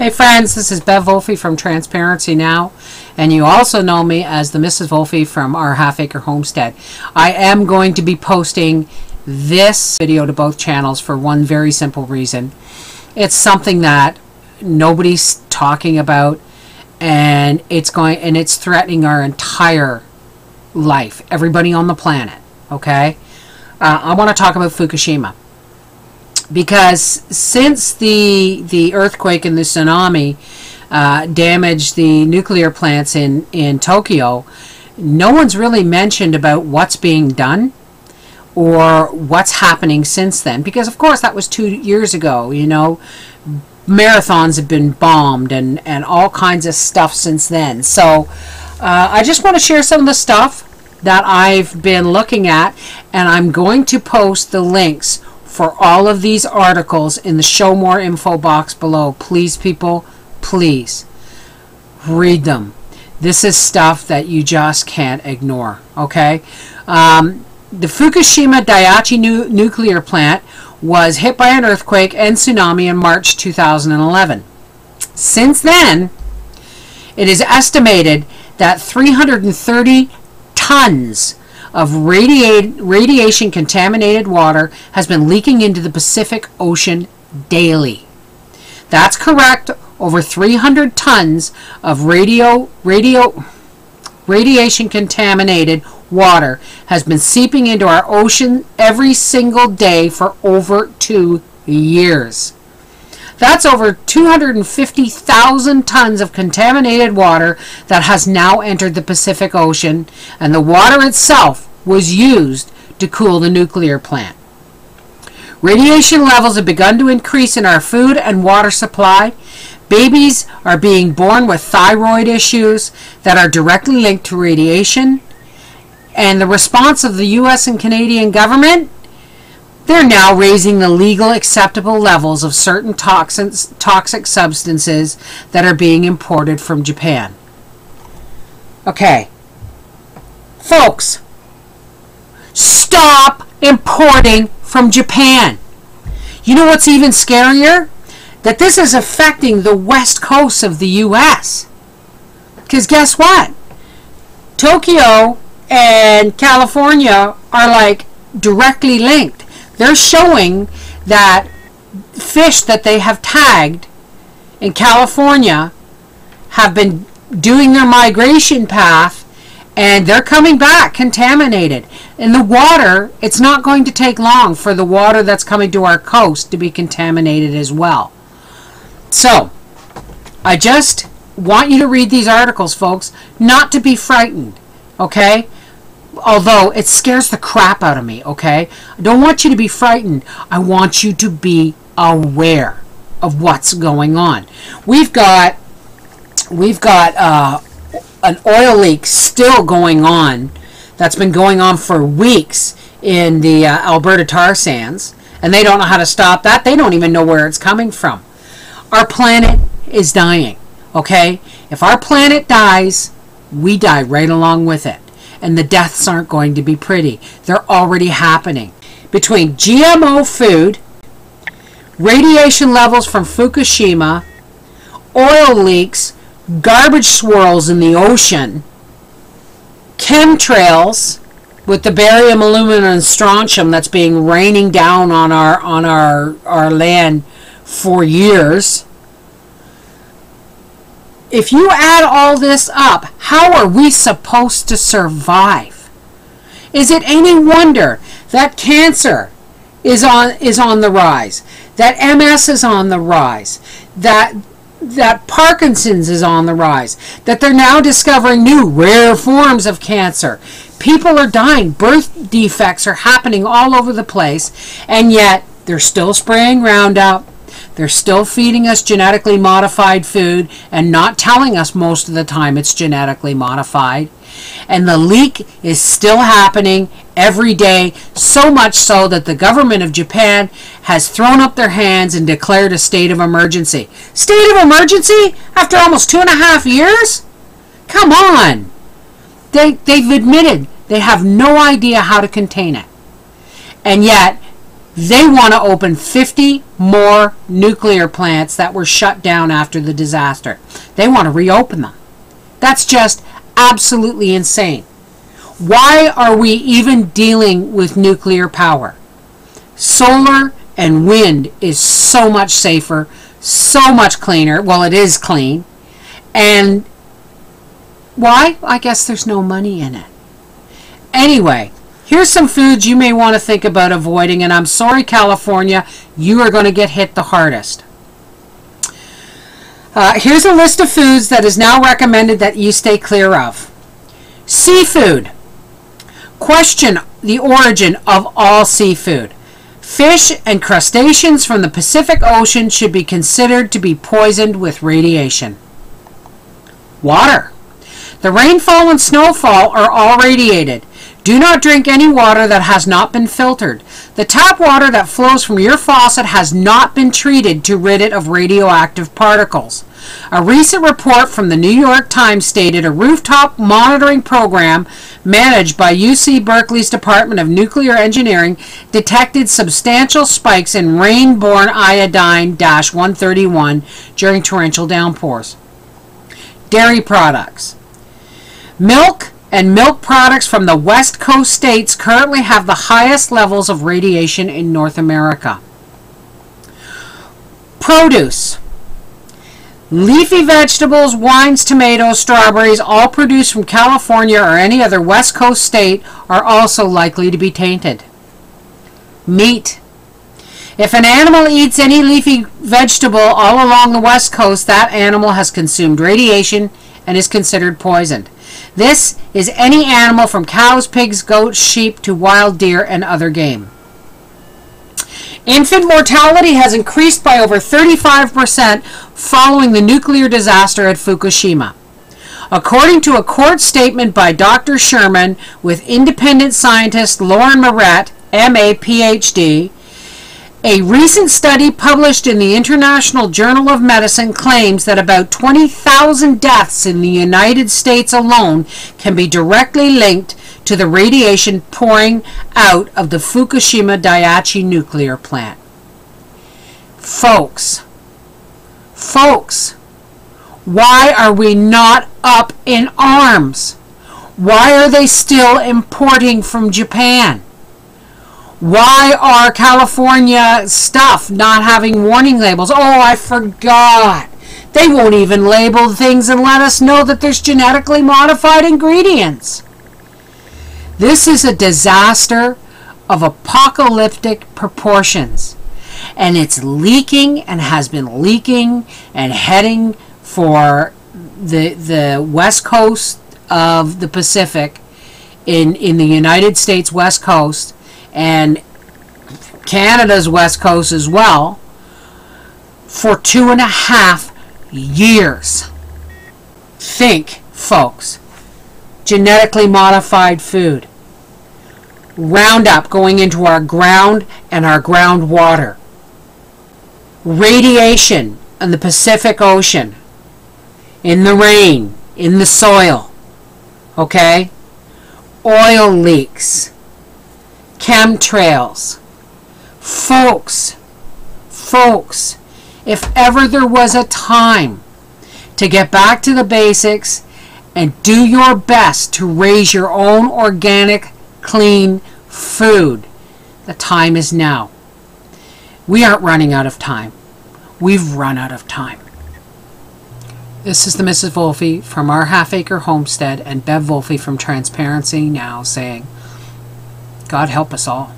Hey friends, this is Bev Wolfe from Transparency Now, and you also know me as the Mrs. Wolfe from our Half Acre Homestead. I am going to be posting this video to both channels for one very simple reason. It's something that nobody's talking about, and it's threatening our entire life, everybody on the planet. Okay, I want to talk about Fukushima. Because since the earthquake and the tsunami damaged the nuclear plants in Tokyo, no one's really mentioned about what's being done or what's happening since then. Because, of course, that was 2 years ago. You know, marathons have been bombed and all kinds of stuff since then. So I just want to share some of the stuff that I've been looking at, and I'm going to post the links for all of these articles in the show more info box below. Please, people, please read them. This is stuff that you just can't ignore. Okay, the Fukushima Daiichi nuclear plant was hit by an earthquake and tsunami in March 2011. Since then, it is estimated that 330 tons of radiation contaminated water has been leaking into the Pacific Ocean daily. That's correct. Over 300 tons of radiation contaminated water has been seeping into our ocean every single day for over 2 years. That's over 250,000 tons of contaminated water that has now entered the Pacific Ocean, and the water itself was used to cool the nuclear plant. Radiation levels have begun to increase in our food and water supply. Babies are being born with thyroid issues that are directly linked to radiation. And the response of the U.S. and Canadian government, they're now raising the legal acceptable levels of certain toxic substances that are being imported from Japan. Okay, folks, stop importing from Japan. You know what's even scarier? That this is affecting the west coast of the U.S. Because guess what? Tokyo and California are like directly linked. They're showing that fish that they have tagged in California have been doing their migration path, and they're coming back contaminated. In the water, it's not going to take long for the water that's coming to our coast to be contaminated as well. So, I just want you to read these articles, folks, not to be frightened, okay? Although it scares the crap out of me, okay? I don't want you to be frightened. I want you to be aware of what's going on. We've got an oil leak still going on that's been going on for weeks in the Alberta tar sands, and they don't know how to stop that. They don't even know where it's coming from. Our planet is dying, okay? If our planet dies, we die right along with it. And the deaths aren't going to be pretty. They're already happening. Between GMO food, radiation levels from Fukushima, oil leaks, garbage swirls in the ocean, chemtrails with the barium, aluminum, and strontium that's being raining down on our land for years. If you add all this up, how are we supposed to survive? Is it any wonder that cancer is on the rise, that MS is on the rise, that Parkinson's is on the rise, that they're now discovering new rare forms of cancer? People are dying. Birth defects are happening all over the place, and yet they're still spraying Roundup. They're still feeding us genetically modified food and not telling us most of the time it's genetically modified. And the leak is still happening every day, so much so that the government of Japan has thrown up their hands and declared a state of emergency. State of emergency after almost 2.5 years? Come on! They've admitted they have no idea how to contain it. And yet, they want to open 50 more nuclear plants that were shut down after the disaster. They want to reopen them. That's just absolutely insane. Why are we even dealing with nuclear power? Solar and wind is so much safer, so much cleaner. Well, it is clean. And why? I guess there's no money in it. Anyway, here's some foods you may want to think about avoiding, and I'm sorry, California, you are going to get hit the hardest. Here's a list of foods that is now recommended that you stay clear of. Seafood. Question the origin of all seafood. Fish and crustaceans from the Pacific Ocean should be considered to be poisoned with radiation. Water. The rainfall and snowfall are all radiated. Do not drink any water that has not been filtered. The tap water that flows from your faucet has not been treated to rid it of radioactive particles. A recent report from the New York Times stated a rooftop monitoring program managed by UC Berkeley's Department of Nuclear Engineering detected substantial spikes in rain-borne iodine-131 during torrential downpours. Dairy products. Milk and milk products from the West Coast states currently have the highest levels of radiation in North America. Produce. Leafy vegetables, wines, tomatoes, strawberries, all produced from California or any other West Coast state, are also likely to be tainted. Meat. If an animal eats any leafy vegetable all along the West Coast, that animal has consumed radiation and is considered poisoned. This is any animal from cows, pigs, goats, sheep to wild deer and other game. Infant mortality has increased by over 35% following the nuclear disaster at Fukushima. According to a court statement by Dr. Sherman with independent scientist Lauren Moret, MA, PhD, a recent study published in the International Journal of Medicine claims that about 20,000 deaths in the United States alone can be directly linked to the radiation pouring out of the Fukushima Daiichi nuclear plant. Folks, why are we not up in arms? Why are they still importing from Japan? Why are California stuff not having warning labels? Oh, I forgot. They won't even label things and let us know that there's genetically modified ingredients. This is a disaster of apocalyptic proportions. And it's leaking and has been leaking and heading for the west coast of the Pacific in the United States West Coast and Canada's West Coast as well for 2.5 years. Think, folks. Genetically modified food. Roundup going into our ground and our groundwater. Radiation in the Pacific Ocean. In the rain. In the soil. Okay? Oil leaks. Chemtrails. Folks, if ever there was a time to get back to the basics and do your best to raise your own organic, clean food, the time is now. We aren't running out of time. We've run out of time. This is the Mrs. Wolfe from Our Half Acre Homestead and Bev Wolfe from Transparency Now saying, God help us all.